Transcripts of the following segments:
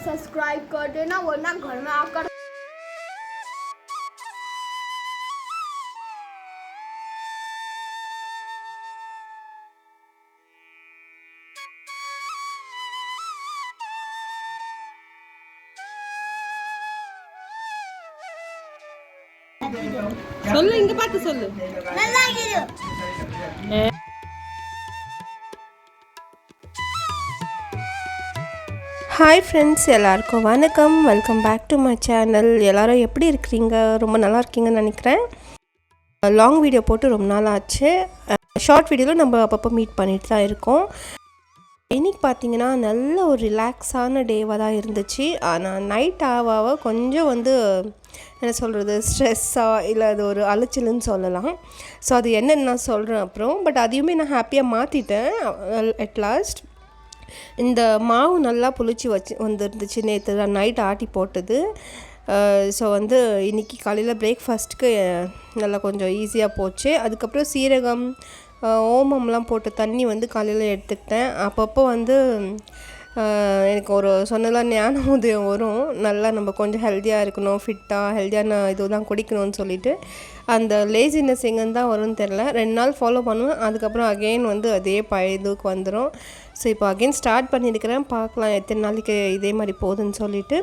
Subscribe कर देना वरना घर में आकर சொல்லு இங்க பார்த்து சொல்லு நல்லா இரு ஹாய் ஃப்ரெண்ட்ஸ், எல்லாருக்கும் வணக்கம். Welcome back to my channel. எல்லோரும் எப்படி இருக்கிறீங்க? ரொம்ப நல்லா இருக்கீங்கன்னு நினைக்கிறேன். லாங் வீடியோ போட்டு ரொம்ப நாள் ஆச்சு. ஷார்ட் வீடியோவில் நம்ம அப்பப்போ மீட் பண்ணிட்டு தான் இருக்கோம். இன்றைக்கி பார்த்திங்கன்னா நல்ல ஒரு ரிலாக்ஸான டேவாக தான் இருந்துச்சு. ஆனால் நைட் ஆக கொஞ்சம் என்ன சொல்கிறது, ஸ்ட்ரெஸ்ஸாக இல்லை அது ஒரு அலைச்சலுன்னு சொல்லலாம். ஸோ அது என்னென்னு நான் சொல்கிறேன் அப்புறம். பட் அதையுமே நான் ஹாப்பியாக மாற்றிட்டேன் அட் லாஸ்ட். இந்த மாவு நல்லா புளிச்சு வந்துருந்துச்சு. நேற்று தான் நைட் ஆட்டி போட்டது. ஸோ இன்றைக்கி காலையில் பிரேக்ஃபாஸ்ட்டுக்கு நல்லா கொஞ்சம் ஈஸியாக போச்சு. அதுக்கப்புறம் சீரகம் ஓமம்லாம் போட்டு தண்ணி காலையில் எடுத்துக்கிட்டேன். அப்பப்போ எனக்கு ஒரு சொன்னலாம் ஞான உதயம் வரும். நல்லா நம்ம கொஞ்சம் ஹெல்த்தியாக இருக்கணும், ஃபிட்டாக ஹெல்த்தியான இதுதான் குடிக்கணும்னு சொல்லிவிட்டு அந்த லேசினஸ் எங்கேருந்து தான் வரும்னு தெரில. 2 நாள் ஃபாலோ பண்ணுவேன். அதுக்கப்புறம் அகெயின் அதே பழைய இதுக்கு வந்துடும். ஸோ இப்போ அகெயின் ஸ்டார்ட் பண்ணியிருக்கிறேன். பார்க்கலாம் எத்தனை நாளைக்கு இதே மாதிரி போகுதுன்னு சொல்லிவிட்டு.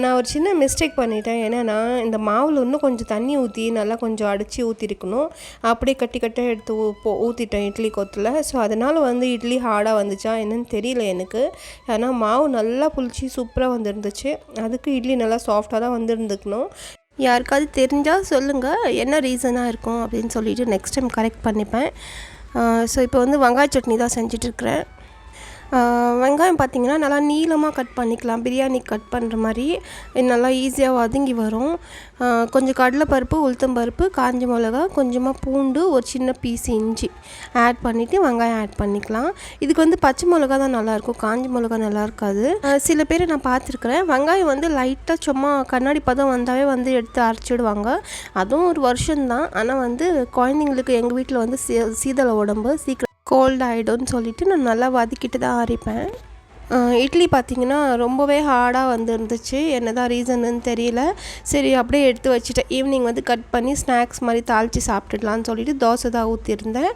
நான் ஒரு சின்ன மிஸ்டேக் பண்ணிட்டேன். ஏன்னா இந்த மாவில் இன்னும் கொஞ்சம் தண்ணி ஊற்றி நல்லா கொஞ்சம் அடித்து ஊற்றிருக்கணும். அப்படியே கட்டி எடுத்து ஊற்றிட்டேன் இட்லி கொத்தில். ஸோ அதனால் இட்லி ஹார்டாக வந்துச்சா என்னன்னு தெரியல எனக்கு. ஏன்னா மாவு நல்லா புளிச்சு சூப்பராக வந்துருந்துச்சு. அதுக்கு இட்லி நல்லா சாஃப்டாக தான் வந்துருந்துக்கணும். யாருக்காவது தெரிஞ்சால் சொல்லுங்கள் என்ன ரீசனாக இருக்கும் அப்படின்னு சொல்லிவிட்டு நெக்ஸ்ட் டைம் கரெக்ட் பண்ணிப்பேன். ஸோ இப்போ வெங்காய சட்னி தான் செஞ்சிட்ருக்கிறேன். வெங்காயம் பார்த்திங்கன்னா நல்லா நீளமாக கட் பண்ணிக்கலாம். பிரியாணி கட் பண்ணுற மாதிரி நல்லா ஈஸியாக வதங்கி வரும். கொஞ்சம் கடலைப்பருப்பு, உளுத்தம்பருப்பு, காஞ்ச மிளகா, கொஞ்சமாக பூண்டு, ஒரு சின்ன பீஸ் இஞ்சி ஆட் பண்ணிவிட்டு வெங்காயம் ஆட் பண்ணிக்கலாம். இதுக்கு பச்சை மிளகா தான் நல்லாயிருக்கும், காஞ்ச மிளகா நல்லா இருக்காது. சில பேர் நான் பார்த்துருக்குறேன் வெங்காயம் லைட்டாக சும்மா கண்ணாடி பதம் வந்தாவே எடுத்து அரைச்சிடுவாங்க. அதுவும் ஒரு வருஷம்தான். ஆனால் குழந்தைங்களுக்கு எங்கள் வீட்டில் சீதள உடம்பு சீக்கிரம் கோல்ட் ஆகிடும்னு சொல்லிவிட்டு நான் நல்லா வதக்கிட்டு தான் அரைப்பேன். இட்லி பார்த்திங்கன்னா ரொம்பவே ஹார்டாக இருந்துச்சு. என்ன தான் ரீசன்னு தெரியல. சரி அப்படியே எடுத்து வச்சுட்டேன். ஈவினிங் கட் பண்ணி ஸ்நாக்ஸ் மாதிரி தாளித்து சாப்பிட்டுடலான்னு சொல்லிட்டு தோசை தான் ஊற்றிருந்தேன்.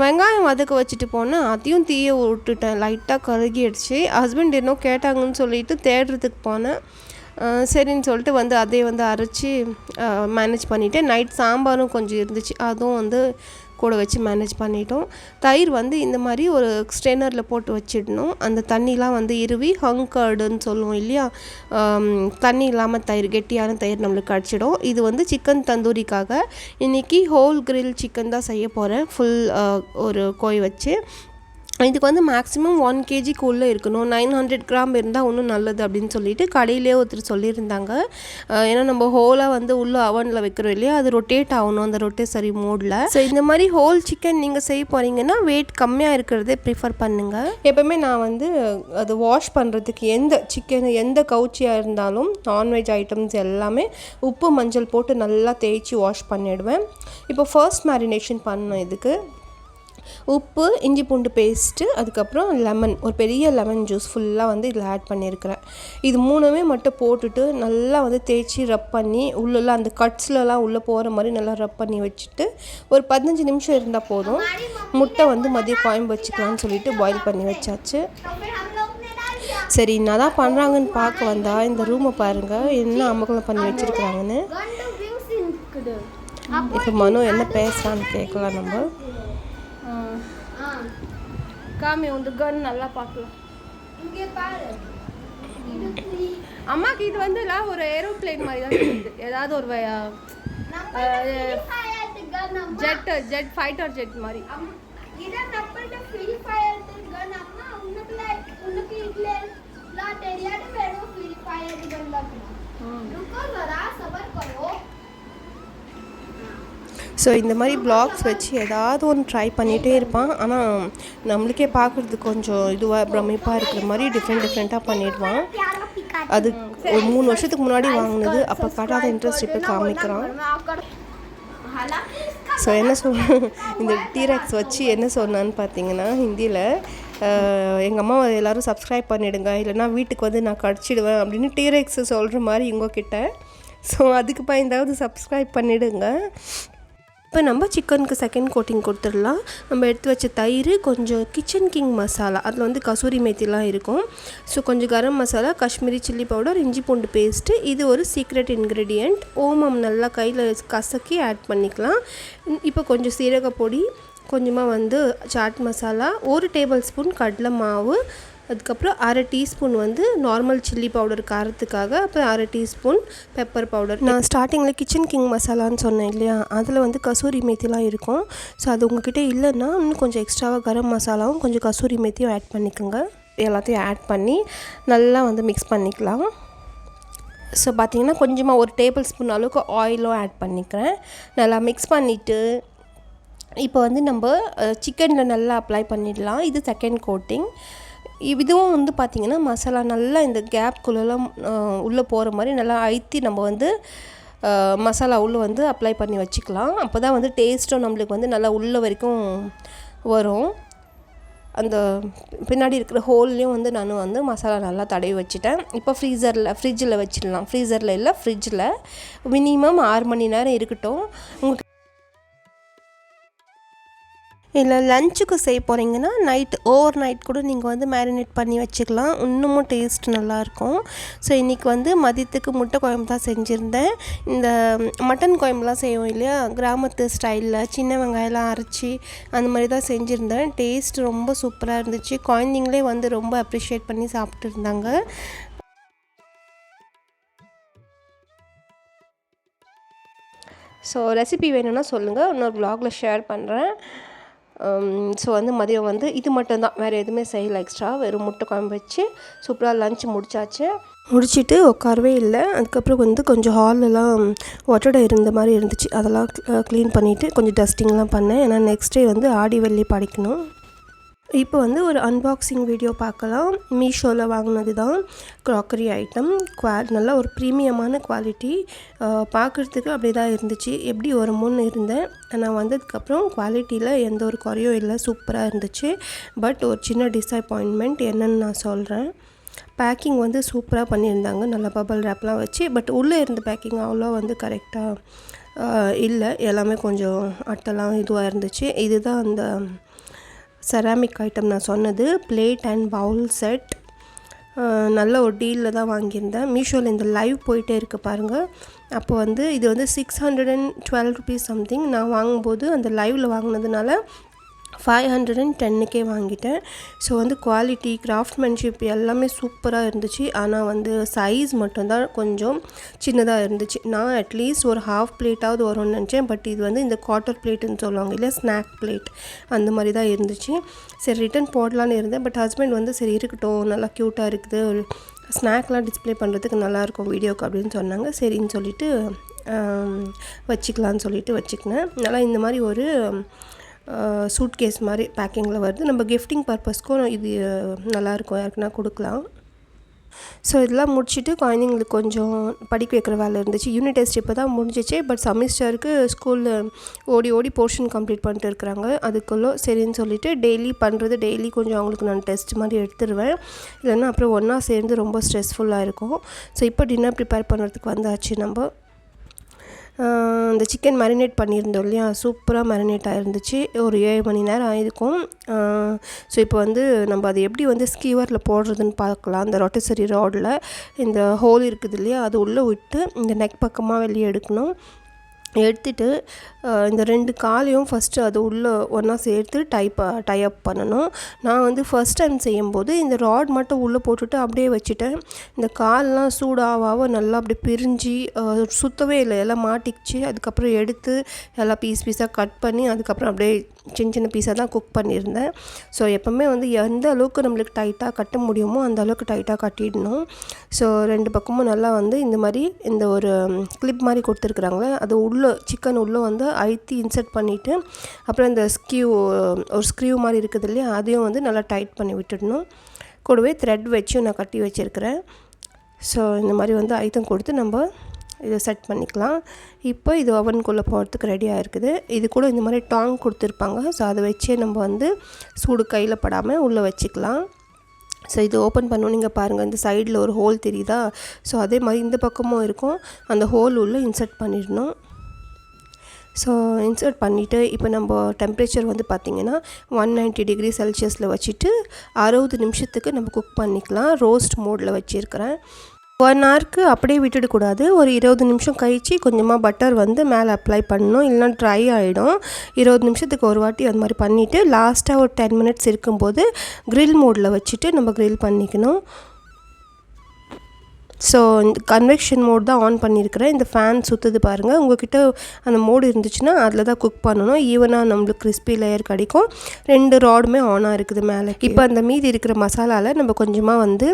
வெங்காயம் வதக்க வச்சுட்டு போனேன். அதையும் தீயை விட்டுட்டேன். லைட்டாக கருகிடுச்சு. ஹஸ்பண்ட் இன்னும் கேட்டாங்கன்னு சொல்லிட்டு தேடுறதுக்கு போனேன். சரின்னு சொல்லிட்டு அதே அரைச்சி மேனேஜ் பண்ணிவிட்டேன். நைட் சாம்பாரும் கொஞ்சம் இருந்துச்சு, அதுவும் கூட வச்சு மேனேஜ் பண்ணிட்டோம். தயிர் இந்த மாதிரி ஒரு ஸ்ட்ரெயினரில் போட்டு வச்சிடணும். அந்த தண்ணிலாம் இருவி ஹங்கர்டுன்னு சொல்லுவோம் இல்லையா, தண்ணி இல்லாமல் தயிர், கெட்டியான தயிர் நம்மளுக்கு கிடச்சிடும். இது சிக்கன் தந்தூரிக்காக இன்றைக்கி ஹோல் கிரில் சிக்கன் தான் செய்ய போகிறேன். ஃபுல் ஒரு கோழி வச்சு. இதுக்கு மேக்ஸிமம் 1 kgக்குள்ளே இருக்கணும். 900 கிராம் இருந்தால் இன்னும் நல்லது அப்படின்னு சொல்லிட்டு கடையிலே ஒருத்தர் சொல்லியிருந்தாங்க. ஏன்னா நம்ம ஹோலாக உள்ளே அவனில் வைக்கிறோம் இல்லையா, அது ரொட்டேட் ஆகணும் அந்த ரொட்டேசரி மோடில். ஸோ இந்த மாதிரி ஹோல் சிக்கன் நீங்கள் செய்ய போகிறீங்கன்னா வெயிட் கம்மியாக இருக்கிறதே ப்ரிஃபர் பண்ணுங்கள். எப்போவுமே நான் அது வாஷ் பண்ணுறதுக்கு எந்த கவுச்சியாக இருந்தாலும் நான்வெஜ் ஐட்டம்ஸ் எல்லாமே உப்பு மஞ்சள் போட்டு நல்லா தேய்ச்சி வாஷ் பண்ணிவிடுவேன். இப்போ ஃபர்ஸ்ட் மேரினேஷன் பண்ணணும். இதுக்கு உப்பு, இஞ்சி பூண்டு பேஸ்ட்டு, அதுக்கப்புறம் லெமன், ஒரு பெரிய லெமன் ஜூஸ் ஃபுல்லாக இதில் ஆட் பண்ணியிருக்கிறேன். இது 3மே மட்டும் போட்டுட்டு நல்லா தேய்ச்சி ரப் பண்ணி உள்ளெல்லாம் அந்த கட்ஸ்லலாம் உள்ளே போகிற மாதிரி நல்லா ரப் பண்ணி வச்சுட்டு ஒரு 15 நிமிஷம் இருந்தால் போதும். முட்டை மதியம் குழம்பு வச்சுக்கலான்னு சொல்லிட்டு பாயில் பண்ணி வச்சாச்சு. சரி என்ன தான் பண்ணுறாங்கன்னு பார்க்க வந்தால் இந்த ரூமை பாருங்கள் என்ன அமகலம் பண்ணி வச்சுருக்குறாங்கன்னு. இப்போ மனோ என்ன பேசுகிறான்னு கேட்கலாம் நம்ம. காமி கன் நல்லா பார்க்கலாம். இங்கே பாரு, அம்மாக்கு இது ஒரு ஏரோப்ளேன் மாதிரி தான் இருக்குது. ஏதாவது ஒரு ஜெட் ஃபைட்டர் ஜெட் மாதிரி. இத நம்மள்ட்ட ஃப்ரீ ஃபயர் கன் அம்மா உனக்கு இதுல தெரியாது வெறும் ஃப்ரீ ஃபயர் கன் தான். रुको जरा सब्र करो. ஸோ இந்த மாதிரி ப்ளாக்ஸ் வச்சு ஏதாவது ஒன்று ட்ரை பண்ணிகிட்டே இருப்பான். ஆனால் நம்மளுக்கே பார்க்குறதுக்கு கொஞ்சம் இதுவாக பிரமிப்பாக இருக்கிற மாதிரி டிஃப்ரெண்ட்டாக பண்ணிடுவான். அது ஒரு 3 வருஷத்துக்கு முன்னாடி வாங்கினது. அப்போ காட்டாத இன்ட்ரெஸ்ட் இப்போ காமிக்கிறான். ஸோ என்ன இந்த டீராக்ஸ் வச்சு என்ன சொன்னான்னு பார்த்தீங்கன்னா ஹிந்தியில், எங்கள் அம்மா எல்லோரும் சப்ஸ்கிரைப் பண்ணிவிடுங்க, இல்லைனா வீட்டுக்கு வந்து நான் கடிச்சிடுவேன் அப்படின்னு டீரெக்ஸ் சொல்கிற மாதிரி உங்ககிட்ட. ஸோ அதுக்கு பயந்தாவது சப்ஸ்கிரைப் பண்ணிவிடுங்க. இப்போ நம்ம சிக்கனுக்கு செகண்ட் கோட்டிங் கொடுத்துடலாம். நம்ம எடுத்து வச்ச தயிர், கொஞ்சம் கிச்சன் கிங் மசாலா, அதில் வந்து கசூரி மேத்திலாம் இருக்கும். ஸோ கொஞ்சம் கரம் மசாலா, காஷ்மீரி சில்லி பவுடர், இஞ்சி பூண்டு பேஸ்ட்டு, இது ஒரு சீக்ரெட் இன்க்ரீடியண்ட். ஓமம் நல்லா கையில் கசக்கி ஆட் பண்ணிக்கலாம். இப்போ கொஞ்சம் சீரகப்பொடி, கொஞ்சமாக வந்து சாட் மசாலா, 1 டேபிள் ஸ்பூன் கடலை மாவு, அதுக்கப்புறம் 1/2 டீஸ்பூன் வந்து நார்மல் சில்லி பவுடர் காரத்துக்காக, அப்புறம் 1/2 டீஸ்பூன் பெப்பர் பவுடர். நான் ஸ்டார்டிங்கில் கிச்சன் கிங் மசாலான்னு சொன்னேன் இல்லையா, அதில் வந்து கசூரி மேத்திலாம் இருக்கும். ஸோ அது உங்ககிட்ட இல்லைன்னா இன்னும் கொஞ்சம் எக்ஸ்ட்ராவாக கரம் மசாலாவும் கொஞ்சம் கசூரி மேத்தியும் ஆட் பண்ணிக்கோங்க. எல்லாத்தையும் ஆட் பண்ணி நல்லா வந்து மிக்ஸ் பண்ணிக்கலாம். ஸோ பார்த்திங்கன்னா கொஞ்சமாக 1 டேபிள் ஸ்பூன் அளவுக்கு ஆயிலும் ஆட் பண்ணிக்கிறேன். நல்லா மிக்ஸ் பண்ணிவிட்டு இப்போ வந்து நம்ம சிக்கனில் நல்லா அப்ளை பண்ணிடலாம். இது செகண்ட் கோட்டிங். இதுவும் வந்து பார்த்திங்கன்னா மசாலா நல்லா இந்த கேப்குள்ளெல்லாம் உள்ளே போகிற மாதிரி நல்லா அழுத்தி நம்ம வந்து மசாலா உள்ளே வந்து அப்ளை பண்ணி வச்சுக்கலாம். அப்போ தான் வந்து டேஸ்ட்டும் நம்மளுக்கு வந்து நல்லா உள்ளே வரைக்கும் வரும். அந்த பின்னாடி இருக்கிற ஹோல்லையும் வந்து நான் வந்து மசாலா நல்லா தடவி வச்சுட்டேன். இப்போ ஃப்ரிட்ஜில் வச்சிடலாம். ஃப்ரீசரில் இல்லை, ஃப்ரிட்ஜில் மினிமம் 6 மணி நேரம் இருக்கட்டும். உங்களுக்கு இல்லை லஞ்சுக்கு செய்ய போகிறீங்கன்னா ஓவர் நைட் கூட நீங்கள் வந்து மேரினேட் பண்ணி வச்சுக்கலாம். இன்னமும் டேஸ்ட் நல்லாயிருக்கும். ஸோ இன்றைக்கி வந்து மதியத்துக்கு முட்டை குழம்பு தான் செஞ்சுருந்தேன். இந்த மட்டன் குழம்புலாம் செய்வோம் இல்லையா, கிராமத்து ஸ்டைலில் சின்ன வெங்காயம்லாம் அரைச்சி அந்த மாதிரி தான் செஞ்சுருந்தேன். டேஸ்ட் ரொம்ப சூப்பராக இருந்துச்சு. குழந்தைங்களே வந்து ரொம்ப அப்ரிஷியேட் பண்ணி சாப்பிட்டு இருந்தாங்க. ஸோ ரெசிபி வேணும்னா சொல்லுங்கள், இன்னொரு வ்ளாகில் ஷேர் பண்ணுறேன். ஸோ வந்து மதியம் வந்து இது மட்டும்தான், வேறு எதுவுமே செய்யலை எக்ஸ்ட்ரா. வெறும் முட்டை குழம்பு வச்சு சூப்பராக லஞ்ச் முடிச்சுட்டு உட்காரவே இல்லை. அதுக்கப்புறம் வந்து கொஞ்சம் ஹாலெல்லாம் ஒட்டடை இருந்த மாதிரி இருந்துச்சு, அதெல்லாம் க்ளீன் பண்ணிவிட்டு கொஞ்சம் டஸ்டிங்லாம் பண்ணேன். ஏன்னா நெக்ஸ்ட் டே வந்து ஆடி வெள்ளி படிக்கணும். இப்போ வந்து ஒரு அன்பாக்சிங் வீடியோ பார்க்கலாம். மீஷோவில் வாங்கினது தான் க்ராக்கரி ஐட்டம். நல்லா ஒரு ப்ரீமியமான குவாலிட்டி. பார்க்குறதுக்கு அப்படியே தான் இருந்துச்சு. எப்படி வருமோன்னு இருந்தேன். நான் வந்ததுக்கப்புறம் குவாலிட்டியில் எந்த ஒரு குறையும் இல்லை, சூப்பராக இருந்துச்சு. பட் ஒரு சின்ன டிஸப்பாயின்மெண்ட் என்னன்னு நான் சொல்கிறேன். பேக்கிங் வந்து சூப்பராக பண்ணியிருந்தாங்க, நல்லா பபல் ரேப்லாம் வச்சு. பட் உள்ளே இருந்த பேக்கிங் அவ்வளோ வந்து கரெக்டாக இல்லை. எல்லாமே கொஞ்சம் அட்டெல்லாம் இதுவாக இருந்துச்சு. இதுதான் அந்த செராமிக் ஐட்டம் நான் சொன்னது, பிளேட் அண்ட் பவுல் செட். நல்ல ஒரு டீலில் தான் வாங்கியிருந்தேன். மீஷோவில் இந்த லைவ் போயிட்டே இருக்குது பாருங்கள். அப்போ வந்து இது வந்து 612 ருபீஸ் சம்திங். நான் வாங்கும்போது அந்த லைவில் வாங்கினதுனால 510க்கே வாங்கிட்டேன். ஸோ வந்து குவாலிட்டி, கிராஃப்ட்மேன்ஷிப் எல்லாமே சூப்பராக இருந்துச்சு. ஆனால் வந்து சைஸ் மட்டும்தான் கொஞ்சம் சின்னதாக இருந்துச்சு. நான் அட்லீஸ்ட் ஒரு ஹாஃப் பிளேட்டாவது வரும்னு நினச்சேன். பட் இது வந்து இந்த குவார்ட்டர் பிளேட்டுன்னு சொல்லுவாங்க இல்லை, ஸ்நாக் பிளேட், அந்த மாதிரி தான் இருந்துச்சு. சரி ரிட்டன் போடலான்னு இருந்தேன். பட் ஹஸ்பண்ட் வந்து சரி இருக்கட்டும், நல்லா க்யூட்டாக இருக்குது, ஒரு ஸ்நாக்லாம் டிஸ்பிளே பண்ணுறதுக்கு நல்லாயிருக்கும் வீடியோக்கு அப்படின்னு சொன்னாங்க. சரின்னு சொல்லிவிட்டு வச்சுக்கலான்னு சொல்லிட்டு வச்சுக்கினேன். நல்லா இந்த மாதிரி ஒரு சூட் கேஸ் மாதிரி பேக்கிங்கில் வருது. நம்ம கிஃப்டிங் பர்பஸ்க்கும் இது நல்லாயிருக்கும், யாருக்குன்னா கொடுக்கலாம். ஸோ இதெல்லாம் முடிச்சுட்டு குழந்தைங்களுக்கு கொஞ்சம் படிக்க வைக்கிற வேலை இருந்துச்சு. யூனிட் டெஸ்ட் இப்போ தான் முடிஞ்சிச்சு. பட் செமிஸ்டருக்கு ஸ்கூலில் ஓடி போர்ஷன் கம்ப்ளீட் பண்ணிட்டு இருக்கிறாங்க. அதுக்குள்ளே சரின்னு சொல்லிவிட்டு டெய்லி கொஞ்சம் அவங்களுக்கு நான் டெஸ்ட் மாதிரி எடுத்துருவேன். இல்லைன்னா அப்புறம் ஒன்றா சேர்ந்து ரொம்ப ஸ்ட்ரெஸ்ஃபுல்லாக இருக்கும். ஸோ இப்போ டின்னர் ப்ரிப்பேர் பண்ணுறதுக்கு வந்தாச்சு. நம்ம இந்த சிக்கன் மேரினேட் பண்ணியிருந்தோம் இல்லையா, சூப்பராக மேரினேட் ஆகிருந்துச்சு. ஒரு 7 மணி நேரம் ஆகிருக்கும். ஸோ இப்போ வந்து நம்ம அதை எப்படி வந்து ஸ்கீவரில் போடுறதுன்னு பார்க்கலாம். அந்த ரொட்டசரி ராடில் இந்த ஹோல் இருக்குது இல்லையா, அது உள்ளே விட்டு இந்த நெக் பக்கமாக வெளியே எடுக்கணும். எடுத்துட்டு இந்த 2 காலையும் ஃபஸ்ட்டு அது உள்ளே ஒன்றா சேர்த்து டை அப் பண்ணணும். நான் வந்து ஃபஸ்ட் டைம் செய்யும்போது இந்த ராட் மட்டும் உள்ளே போட்டுட்டு அப்படியே வச்சுட்டேன். இந்த கால்லாம் சூடாக நல்லா அப்படியே பிரிஞ்சு சுற்றவே இல்லை, எல்லாம் மாட்டிக்கிச்சு. அதுக்கப்புறம் எடுத்து எல்லாம் பீஸாக கட் பண்ணி அதுக்கப்புறம் அப்படியே சின்ன பீஸாக தான் குக் பண்ணியிருந்தேன். ஸோ எப்போவுமே வந்து எந்த அளவுக்கு நம்மளுக்கு டைட்டாக கட்ட முடியுமோ அந்த அளவுக்கு டைட்டாக கட்டிடணும். ஸோ 2 பக்கமும் நல்லா வந்து இந்த மாதிரி இந்த ஒரு கிளிப் மாதிரி கொடுத்துருக்குறாங்களே, அது சிக்கன் உள்ளே வந்து அழுத்தி இன்சர்ட் பண்ணிவிட்டு அப்புறம் இந்த ஒரு ஸ்க்ரீவ் மாதிரி இருக்குது இல்லையா, அதையும் வந்து நல்லா டைட் பண்ணி விட்டுடணும். கூடவே த்ரெட் வச்சும் நான் கட்டி வச்சுருக்கிறேன். ஸோ இந்த மாதிரி வந்து ஐட்டம் கொடுத்து நம்ம இதை செட் பண்ணிக்கலாம். இப்போ இது ஓவனுக்குள்ளே போகிறதுக்கு ரெடியாக இருக்குது. இது கூட இந்த மாதிரி டாங் கொடுத்துருப்பாங்க. ஸோ அதை வச்சே நம்ம வந்து சூடு கையில் படாமல் உள்ளே வச்சுக்கலாம். ஸோ இது ஓப்பன் பண்ணணும். நீங்கள் பாருங்கள், இந்த சைடில் ஒரு ஹோல் தெரியுதா? ஸோ அதே மாதிரி இந்த பக்கமும் இருக்கும். அந்த ஹோல் உள்ளே இன்சர்ட் பண்ணிடணும். ஸோ இன்சர்ட் பண்ணிவிட்டு இப்போ நம்ம டெம்பரேச்சர் வந்து பார்த்திங்கன்னா 190 டிகிரி செல்சியஸில் வச்சுட்டு 60 நிமிஷத்துக்கு நம்ம குக் பண்ணிக்கலாம். ரோஸ்ட் மோடில் வச்சுருக்கிறேன். 1 ஹவருக்கு அப்படியே விட்டுடக்கூடாது. ஒரு 20 நிமிஷம் கழித்து கொஞ்சமாக பட்டர் வந்து மேலே அப்ளை பண்ணணும், இல்லைனா ட்ரை ஆகிடும். 20 நிமிஷத்துக்கு ஒரு வாட்டி அது மாதிரி பண்ணிவிட்டு லாஸ்ட்டாக ஒரு 10 மினிட்ஸ் இருக்கும்போது க்ரில் மோடில் வச்சுட்டு நம்ம க்ரில் பண்ணிக்கணும். ஸோ இந்த கன்வெக்ஷன் மோட் தான் ஆன் பண்ணியிருக்கிறேன். இந்த ஃபேன் சுற்றுது பாருங்கள். உங்கள்கிட்ட அந்த மோடு இருந்துச்சுன்னா அதில் தான் குக் பண்ணணும். ஈவனாக நம்மளுக்கு கிறிஸ்பி லேயர் கிடைக்கும். 2 ராடுமே ஆனாக இருக்குது மேலே. இப்போ அந்த மீதி இருக்கிற மசாலாவில் நம்ம கொஞ்சமாக வந்து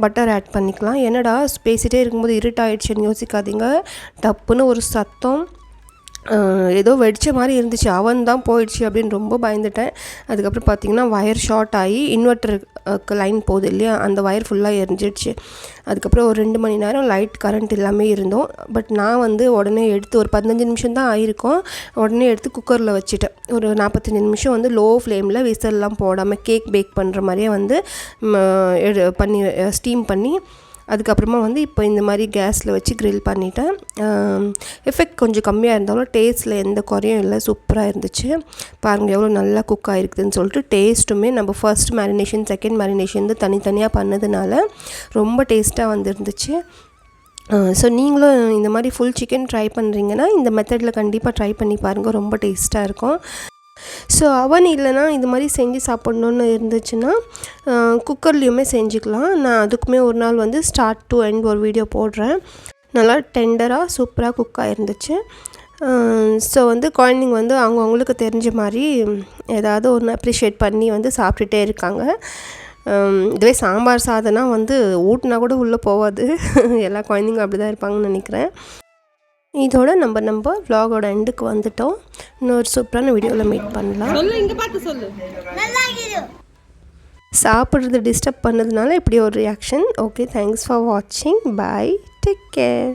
பட்டர் ஆட் பண்ணிக்கலாம். என்னடா பேசிகிட்டே இருக்கும்போது இருட் ஆகிடுச்சுன்னு யோசிக்காதீங்க. டப்புன்னு ஒரு சத்தம், ஏதோ வெடித்த மாதிரி இருந்துச்சு. அவன் தான் போயிடுச்சு அப்படின்னு ரொம்ப பயந்துட்டேன். அதுக்கப்புறம் பார்த்திங்கன்னா வயர் ஷார்ட் ஆகி இன்வெர்ட்டருக்கு லைன் போகுது இல்லையா, அந்த வயர் ஃபுல்லாக எரிஞ்சிடுச்சு. அதுக்கப்புறம் ஒரு 2 மணி நேரம் லைட் கரண்ட் எல்லாமே இருந்தோம். பட் நான் வந்து உடனே எடுத்து ஒரு 15 நிமிஷம் தான் ஆயிருக்கும். உடனே எடுத்து குக்கரில் வச்சுட்டேன். ஒரு 45 நிமிஷம் வந்து லோ ஃப்ளேமில் விசில்லாம் போடாமல் கேக் பேக் பண்ணுற மாதிரியே வந்து பண்ணி ஸ்டீம் பண்ணி அதுக்கப்புறமா வந்து இப்போ இந்த மாதிரி கேஸில் வச்சு க்ரில் பண்ணிட்டேன். எஃபெக்ட் கொஞ்சம் கம்மியாக இருந்தாலும் டேஸ்ட்டில் எந்த குறையும் இல்லை, சூப்பராக இருந்துச்சு. பாருங்கள் எவ்வளோ நல்லா குக் ஆகிருக்குதுன்னு சொல்லிட்டு. டேஸ்ட்டுமே நம்ம ஃபர்ஸ்ட் மேரினேஷன் செகண்ட் மேரினேஷன் வந்து தனித்தனியாக பண்ணதுனால ரொம்ப டேஸ்ட்டாக வந்துருந்துச்சு. ஸோ நீங்களும் இந்த மாதிரி ஃபுல் சிக்கன் ட்ரை பண்ணுறீங்கன்னா இந்த மெத்தடில் கண்டிப்பாக ட்ரை பண்ணி பாருங்கள், ரொம்ப டேஸ்ட்டாக இருக்கும். ஸோ அவன் இல்லைனா இது மாதிரி செஞ்சு சாப்பிட்ணுன்னு இருந்துச்சுன்னா குக்கர்லேயுமே செஞ்சுக்கலாம். நான் அதுக்குமே ஒரு நாள் வந்து ஸ்டார்ட் டு எண்ட் ஒரு வீடியோ போடுறேன். நல்லா டெண்டராக சூப்பராக குக் ஆகிருந்துச்சு. ஸோ வந்து குழந்தைங்க வந்து அவங்களுக்கு தெரிஞ்ச மாதிரி ஏதாவது ஒன்று அப்ரிஷியேட் பண்ணி வந்து சாப்பிட்டுட்டே இருக்காங்க. இதுவே சாம்பார் சாதனா வந்து ஊட்டினா கூட உள்ளே போகாது. எல்லா குழந்தைங்க அப்படி தான் இருப்பாங்கன்னு நினைக்கிறேன். இதோட நம்ம vlog-ஓட எண்டுக்கு வந்துட்டோம். இன்னொரு சூப்பரான வீடியோவில் மீட் பண்ணலாம். சாப்பிட்றது டிஸ்டர்ப் பண்ணதுனால இப்படி ஒரு ரியாக்ஷன். ஓகே, தேங்க்ஸ் ஃபார் வாட்சிங். பாய், டேக் கேர்.